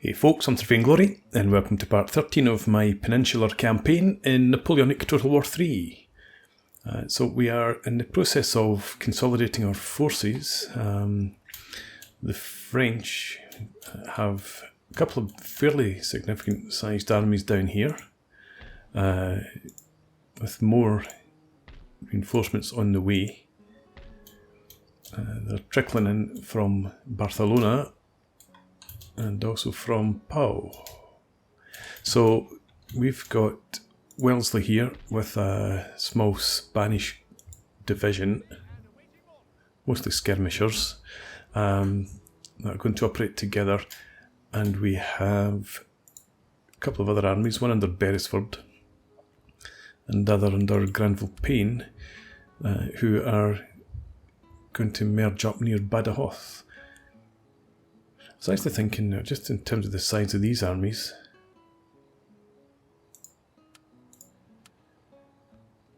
Hey folks, I'm Sir Glory, and welcome to part 13 of my Peninsular Campaign in Napoleonic Total War III. So we are in the process of consolidating our forces. The French have a couple of fairly significant sized armies down here, with more reinforcements on the way. They're trickling in from Barcelona and also from Pau. So we've got Wellesley here with a small Spanish division, mostly skirmishers, that are going to operate together, and we have a couple of other armies, one under Beresford and the other under Granville Payne, who are going to merge up near Badajoz. So I was actually thinking, just in terms of the size of these armies,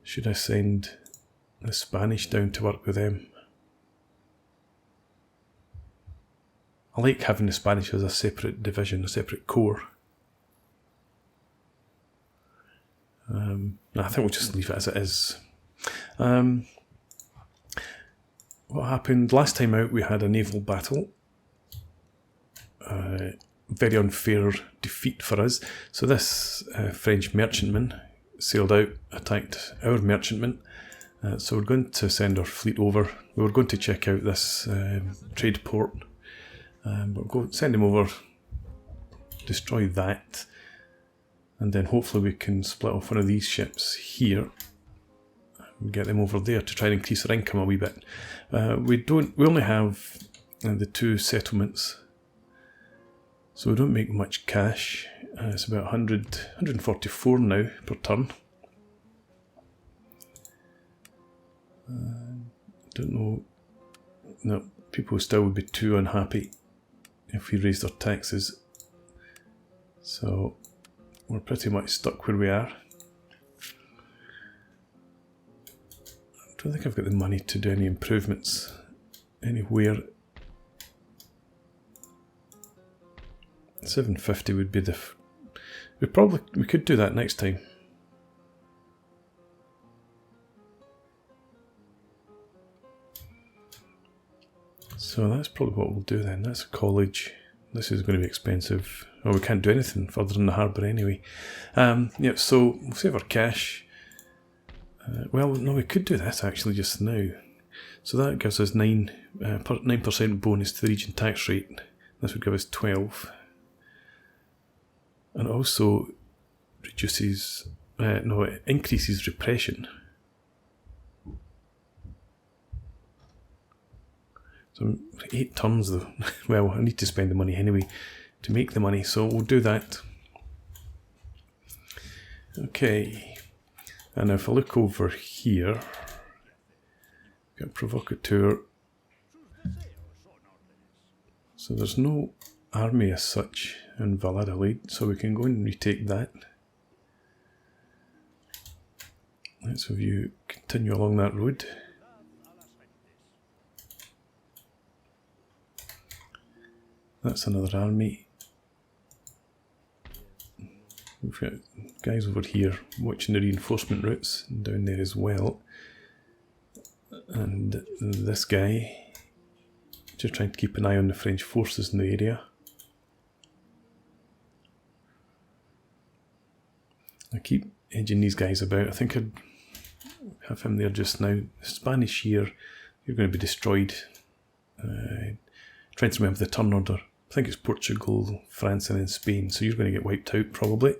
should I send the Spanish down to work with them? I like having the Spanish as a separate division, a separate corps. No, I think we'll just leave it as it is. What happened last time out, we had a naval battle. Very unfair defeat for us. So this French merchantman sailed out, attacked our merchantman. So we're going to send our fleet over. We were going to check out this trade port. But we'll go send him over, destroy that, and then hopefully we can split off one of these ships here and get them over there to try and increase our income a wee bit. We only have the two settlements, so we don't make much cash. It's about 144 now per turn. Don't know. No, people still would be too unhappy if we raised our taxes. So we're pretty much stuck where we are. I don't think I've got the money to do any improvements anywhere. 750 would be the... We could do that next time. So that's probably what we'll do then. That's a college. This is going to be expensive. Oh, we can't do anything further in the harbour anyway. Yeah, so we'll save our cash. Well, no, we could do this actually just now. So that gives us 9% bonus to the region tax rate. This would give us 12. And also reduces, it increases repression. So 8 turns though. Well, I need to spend the money anyway to make the money, so we'll do that. Okay, and if I look over here, got Provocateur. So there's no army as such in Valladolid, so we can go and retake that. Let's have you continue along that road. That's another army. We've got guys over here watching the reinforcement routes down there as well. And this guy just trying to keep an eye on the French forces in the area. I keep edging these guys about. I think I'd have him there just now. The Spanish here, you're going to be destroyed. Trying to remember the turn order. I think it's Portugal, France and then Spain, so you're going to get wiped out probably.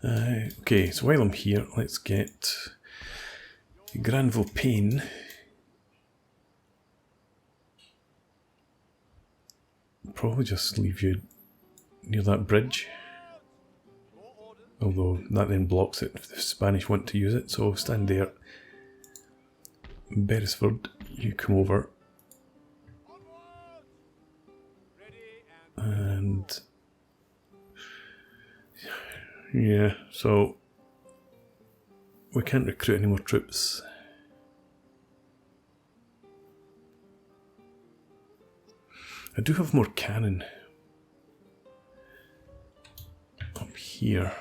Okay, so while I'm here, let's get Granville Payne. Probably just leave you near that bridge. Although that then blocks it if the Spanish want to use it, so stand there. Beresford, you come over. And yeah, so we can't recruit any more troops. I do have more cannon up here.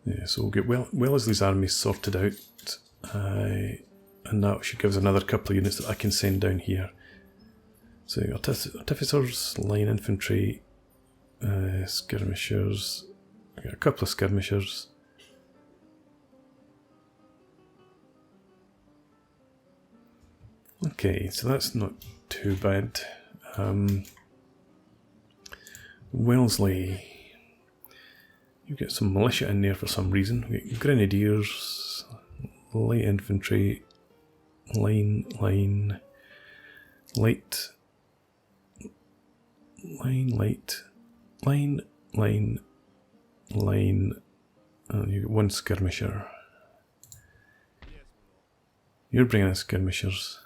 Yeah, so we'll get Wellesley's army sorted out, and that should give us another couple of units that I can send down here. So artificers, line infantry, skirmishers. I got a couple of skirmishers. Okay, so that's not too bad. Wellesley, you get some militia in there for some reason. We get grenadiers, light infantry, line, light, line, and you get one skirmisher. You're bringing in skirmishers.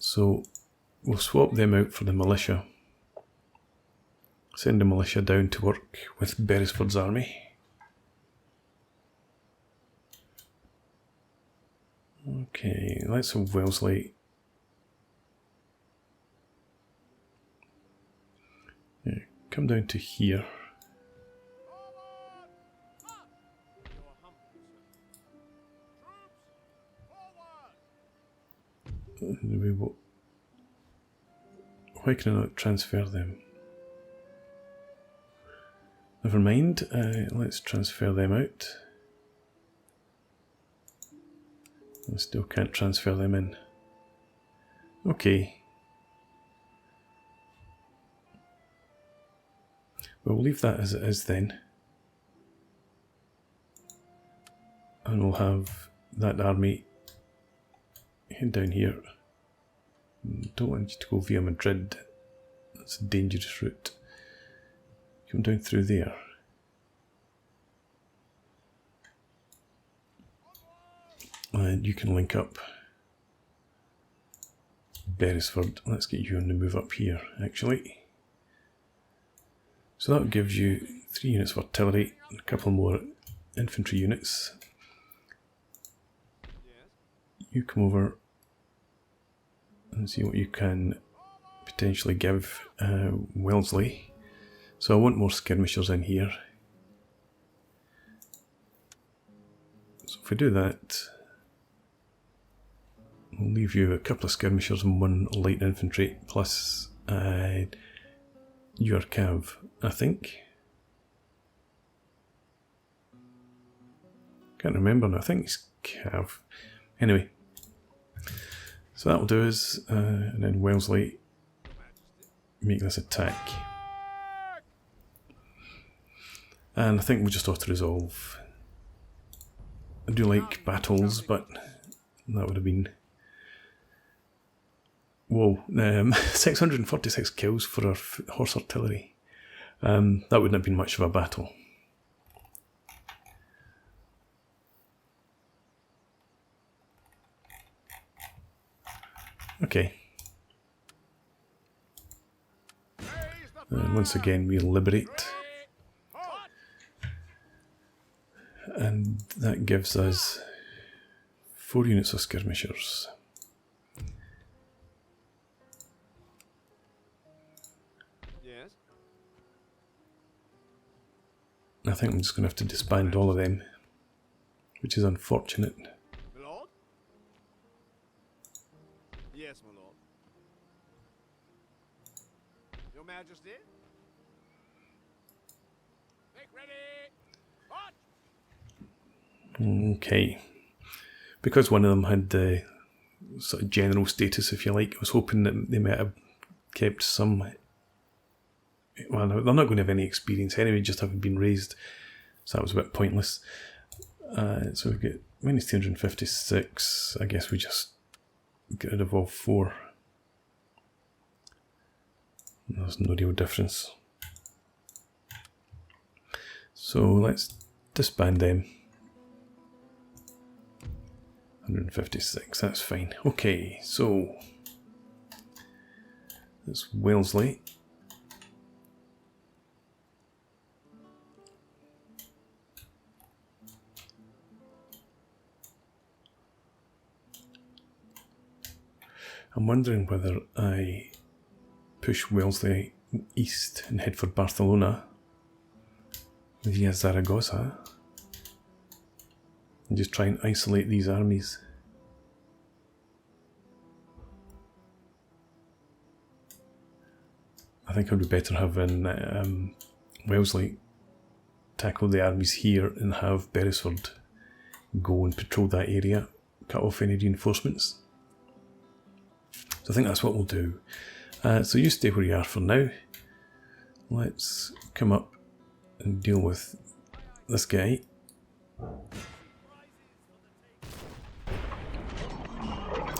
So we'll swap them out for the militia. Send the militia down to work with Beresford's army. Okay, let's have Wellesley. Yeah, come down to here. Why can I not transfer them? Never mind, let's transfer them out. I still can't transfer them in. Okay. Well, we'll leave that as it is then. And we'll have that army head down here. Don't want you to go via Madrid. That's a dangerous route. Come down through there. And you can link up Beresford. Let's get you on the move up here, actually. So that gives you 3 units of artillery and a couple more infantry units. You come over and see what you can potentially give Wellesley. So I want more skirmishers in here. So if we do that, we'll leave you a couple of skirmishers and 1 light infantry, plus your cav, I think. Can't remember now, I think it's cav. Anyway, so that will do us, and then Wellesley, make this attack. And I think we'll just auto-resolve. I do like battles, but that would have been... Whoa, 646 kills for our horse artillery. That wouldn't have been much of a battle. Okay. And once again we liberate. And that gives us 4 units of skirmishers. Yes. I think I'm just going to have to disband all of them, which is unfortunate. My lord? Yes, my lord. Your Majesty? Make ready! March! Okay. Because one of them had the sort of general status, if you like, I was hoping that they might have kept some... Well, they're not going to have any experience anyway, just having been raised. So that was a bit pointless. So we've got minus 256. I guess we just get rid of all 4. There's no real difference. So let's disband them. 156, that's fine. Okay, so that's Wellesley. I'm wondering whether I push Wellesley east and head for Barcelona via Zaragoza and just try and isolate these armies. I think it would be better having Wellesley tackle the armies here and have Beresford go and patrol that area, cut off any reinforcements. So I think that's what we'll do. So you stay where you are for now. Let's come up and deal with this guy.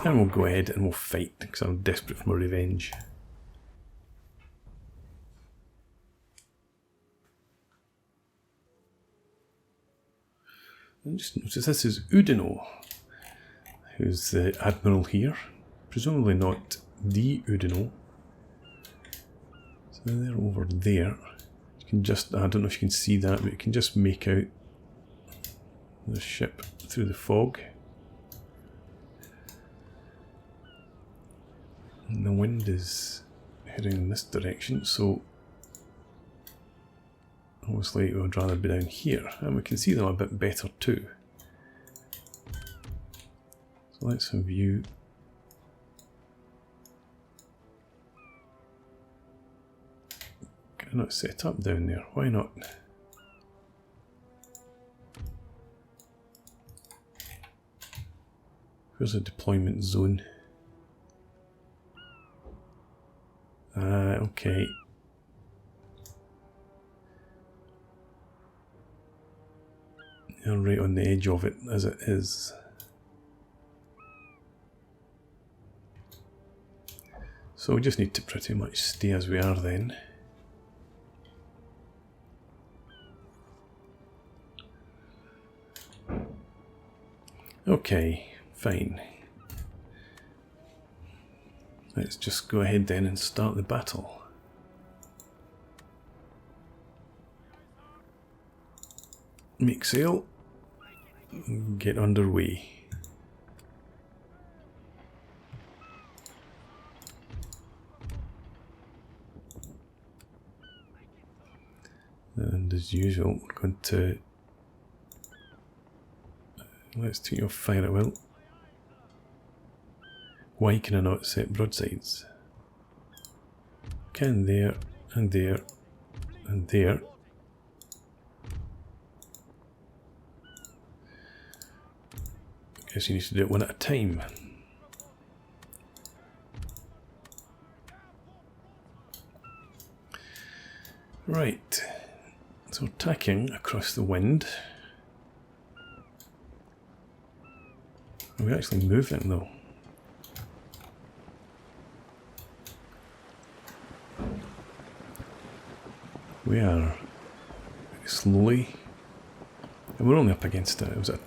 And we'll go ahead and we'll fight because I'm desperate for my revenge. And just notice this is Oudinot, who's the admiral here. Presumably not the Oudinot. So they're over there. You can just, I don't know if you can see that, but you can just make out the ship through the fog. And the wind is heading in this direction, so obviously we would rather be down here, and we can see them a bit better too. So let's have you cannot set up down there, why not? Where's the deployment zone? Okay. You're right on the edge of it as it is. So we just need to pretty much stay as we are then. Okay, fine. Let's just go ahead then and start the battle. Make sail. Get underway. And as usual, we're going to let's take your fire at will. Why can I not set broadsides? Can there, and there, and there. Guess you need to do it one at a time. Right, so tacking across the wind. Are we actually moving though? We are very slowly, and we're only up against it. Was it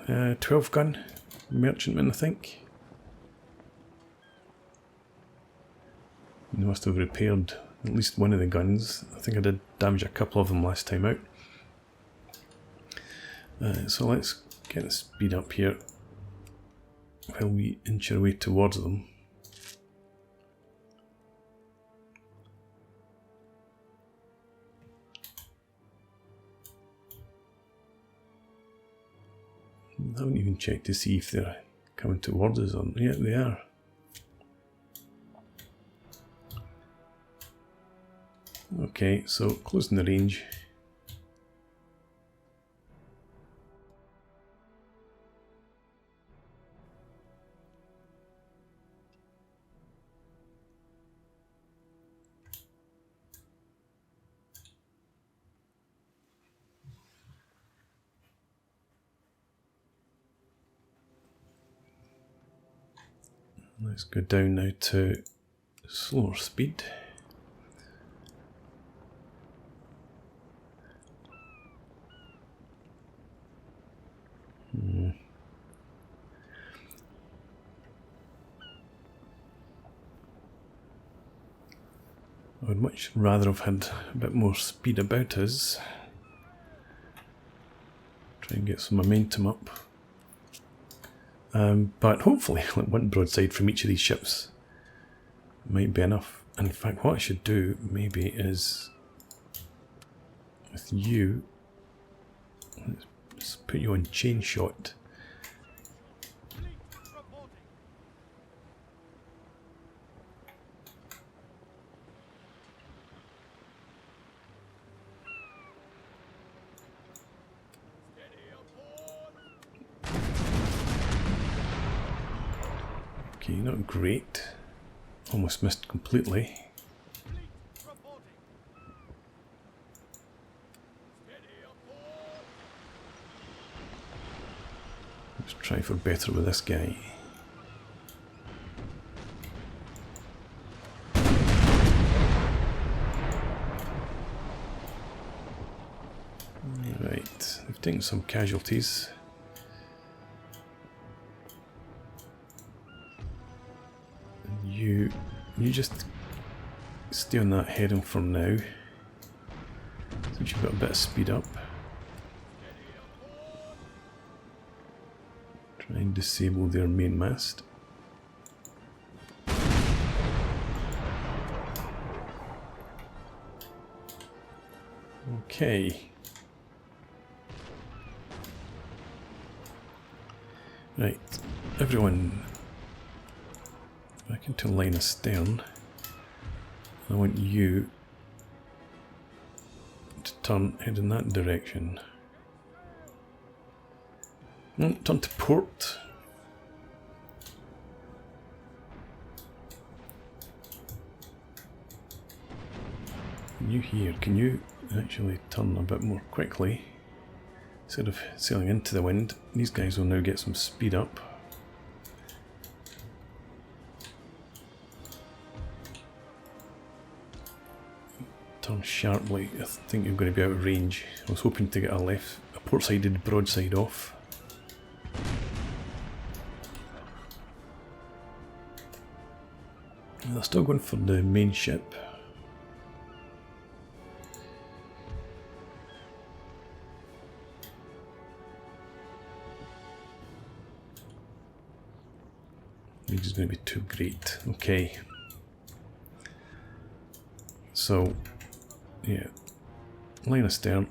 a 12 gun merchantman, I think. They must have repaired at least one of the guns. I think I did damage a couple of them last time out. So let's get the speed up here while we inch our way towards them. I haven't even checked to see if they're coming towards us or yeah, they are. Okay, so closing the range. Let's go down now to slower speed. I would much rather have had a bit more speed about us. Try and get some momentum up. But hopefully like one broadside from each of these ships might be enough. And in fact, what I should do maybe is with you, let's put you on chain shot. Okay, not great. Almost missed completely. Let's try for better with this guy. Right, they've taken some casualties. You just stay on that heading for now. Since you've got a bit of speed up. Try and disable their main mast. Okay. Right, everyone back into line astern. I want you to head in that direction. No, turn to port. You here, can you actually turn a bit more quickly? Instead of sailing into the wind, these guys will now get some speed up. Turn sharply. I think you're going to be out of range. I was hoping to get a port-sided broadside off. And they're still going for the main ship. This is going to be too great. Okay. So, yeah, line astern.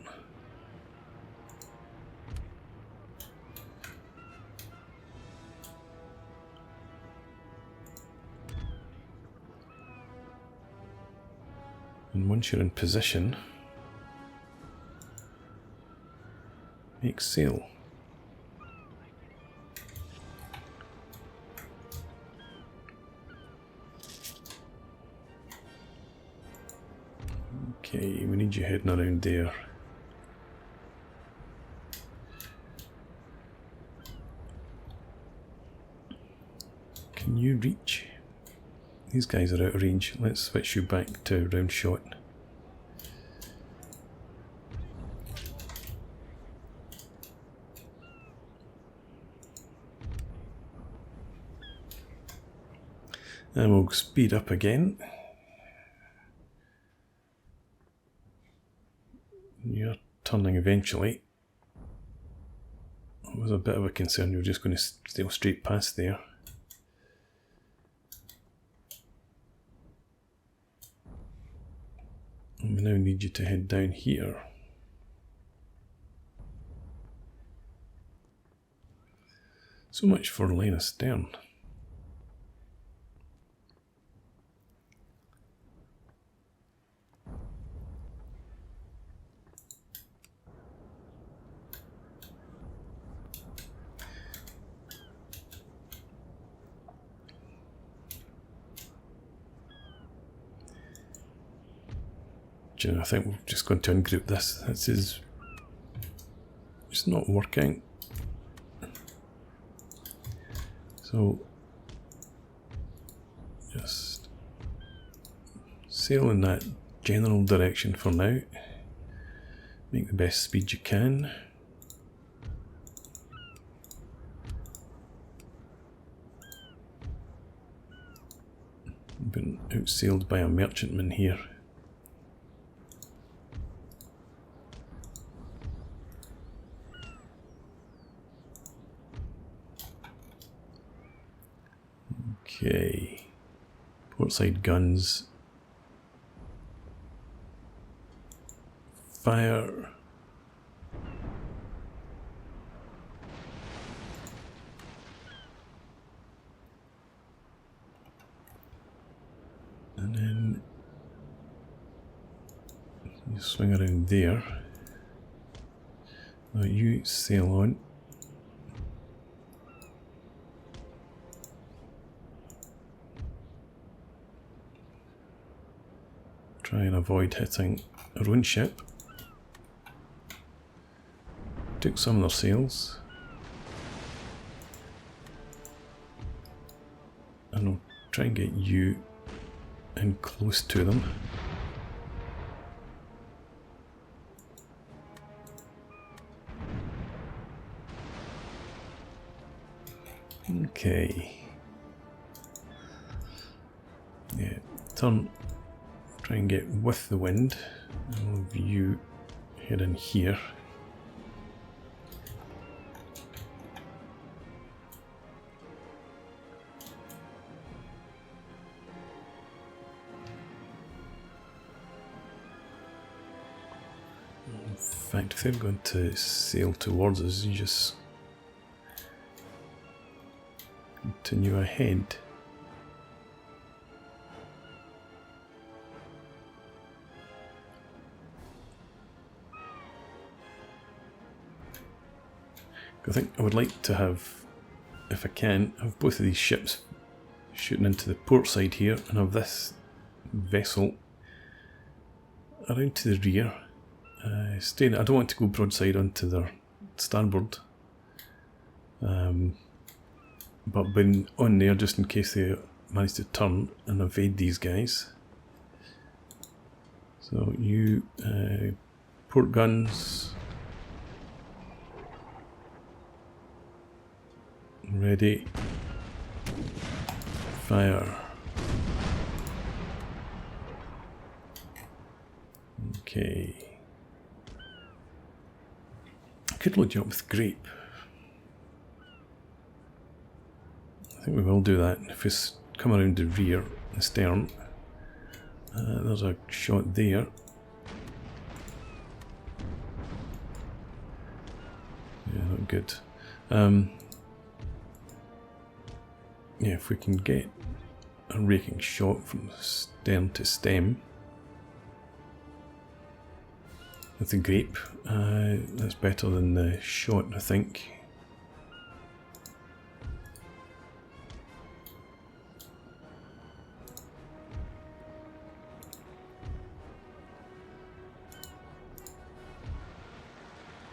And once you're in position, make sail. Okay, we need you heading around there. Can you reach? These guys are out of range. Let's switch you back to round shot. And we'll speed up again. You're turning eventually. It was a bit of a concern, you're just going to sail straight past there. And we now need you to head down here. So much for line astern. I think we're just going to ungroup this. This is just not working. So just sail in that general direction for now. Make the best speed you can. Been outsailed by a merchantman here. Okay. Portside guns. Fire. And then you swing around there. Now you sail on. Try and avoid hitting our own ship. Took some of their sails. And I'll try and get you in close to them. Okay. Yeah, turn. Try and get with the wind. I'll have you head in here. In fact, if they're going to sail towards us, you just continue ahead. I think I would like to have, if I can, have both of these ships shooting into the port side here and have this vessel around to the rear. I don't want to go broadside onto their starboard, but been on there just in case they manage to turn and evade these guys. So you port guns. Ready. Fire. Okay. I could load you up with grape. I think we will do that. If we come around the rear, the stern, there's a shot there. Yeah, not good. Yeah, if we can get a raking shot from stern to stem with the grape, that's better than the shot, I think.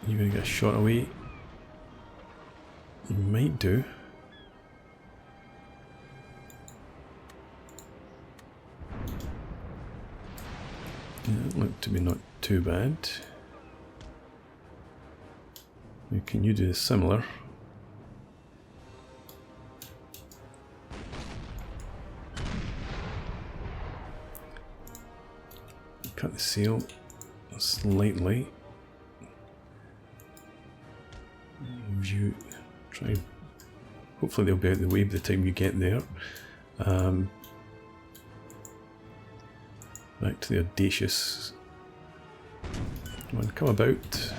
You're going to get a shot away. You might do. Yeah, it looked to be not too bad. Can you do similar? Cut the sail slightly. You try. Hopefully they'll be out of the way by the time you get there. Back to the audacious. Come on, come about.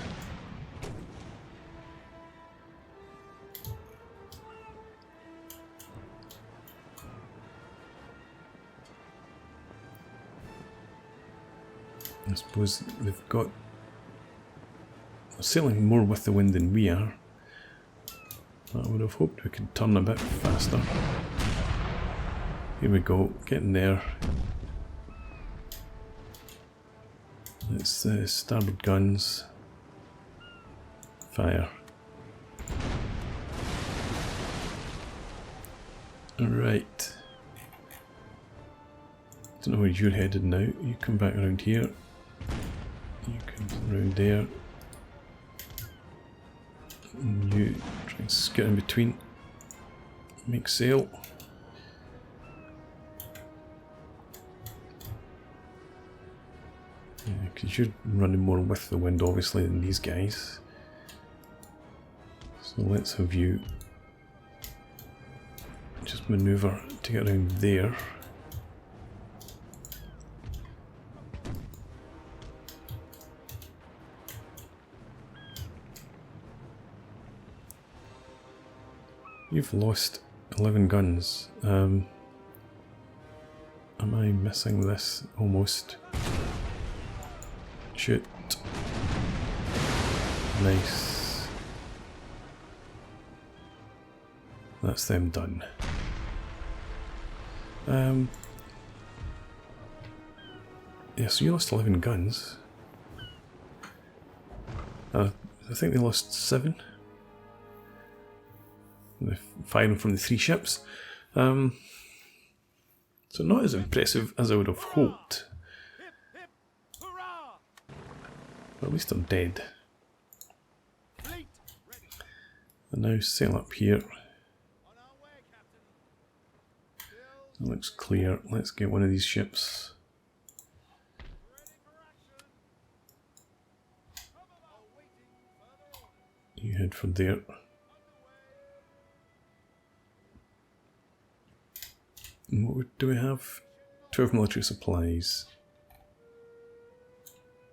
I suppose they've got. They're sailing more with the wind than we are. I would have hoped we could turn a bit faster. Here we go, getting there. It's the starboard guns. Fire. Alright. Don't know where you're headed now. You come back around here. You come around there. And you try and scoot in between. Make sail. Yeah, because you're running more with the wind obviously than these guys. So let's have you just Let's manoeuvre to get around there. You've lost 11 guns. Am I missing this almost? Shoot. Nice. That's them done. Yeah, so you lost 11 guns. I think they lost 7. They're firing from the 3 ships. So not as impressive as I would have hoped. But at least they're dead. And now sail up here. That looks clear. Let's get one of these ships. You head for there. And what do we have? 12 military supplies.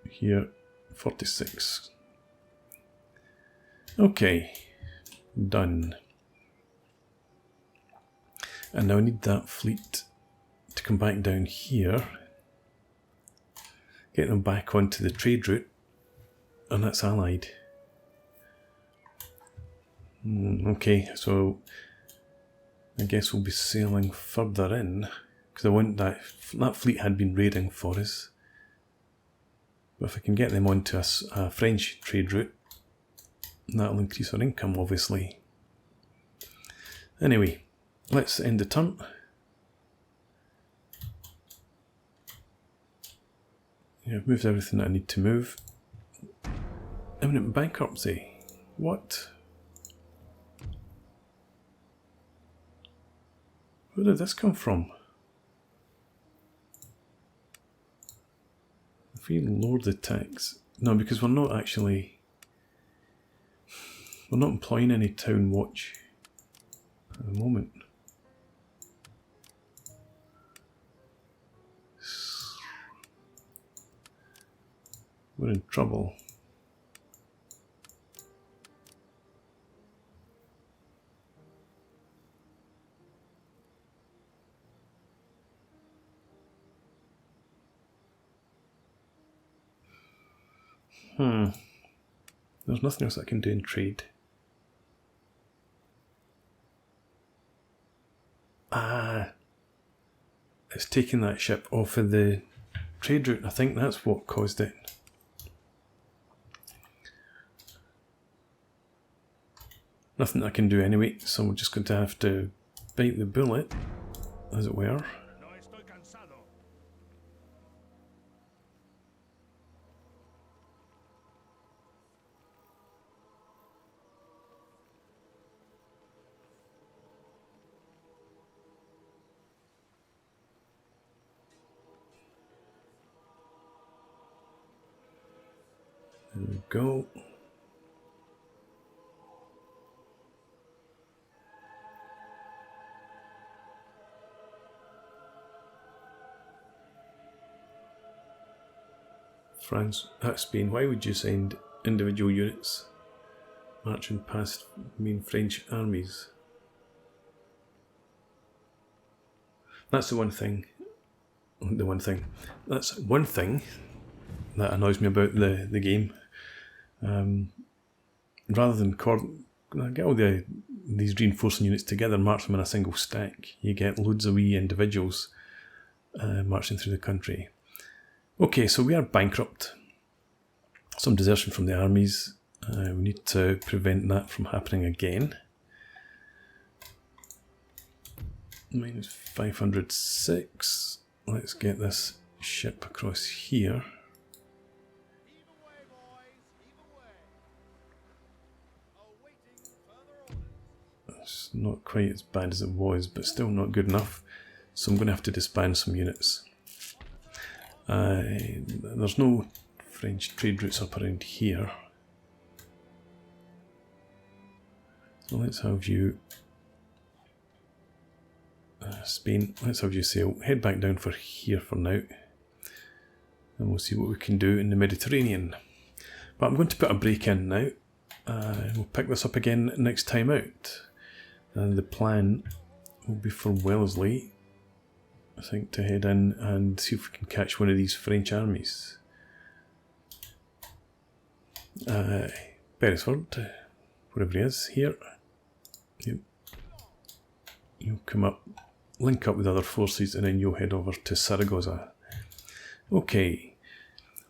Here, 46. Okay, done. And now I need that fleet to come back down here, get them back onto the trade route, and that's allied. Okay, so I guess we'll be sailing further in, because I want that fleet had been raiding for us. But if I can get them onto a French trade route, that'll increase our income, obviously. Anyway, let's end the turn. Yeah, I've moved everything that I need to move. Imminent bankruptcy. What? Where did this come from? If we lower the tax... No, because we're not employing any town watch at the moment. We're in trouble. There's nothing else I can do in trade. It's taking that ship off of the trade route. I think that's what caused it. Nothing I can do anyway, so we're just going to have to bite the bullet, as it were. There we go. France, Spain, why would you send individual units marching past main French armies? That's one thing that annoys me about the game. Rather than get all these reinforcing units together, march them in a single stack, you get loads of wee individuals marching through the country. Okay, so we are bankrupt. Some desertion from the armies. We need to prevent that from happening again. Minus 506. Let's get this ship across here. It's not quite as bad as it was, but still not good enough. So I'm going to have to disband some units. There's no French trade routes up around here. So let's have you Spain. Let's have you sail. Head back down for here for now. And we'll see what we can do in the Mediterranean. But I'm going to put a break in now. We'll pick this up again next time out. And the plan will be for Wellesley, I think, to head in and see if we can catch one of these French armies. Beresford, wherever he is, here. You'll come up, link up with other forces, and then you'll head over to Saragossa. Okay,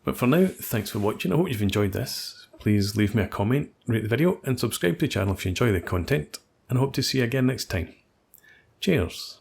but for now, thanks for watching. I hope you've enjoyed this. Please leave me a comment, rate the video, and subscribe to the channel if you enjoy the content. And I hope to see you again next time. Cheers!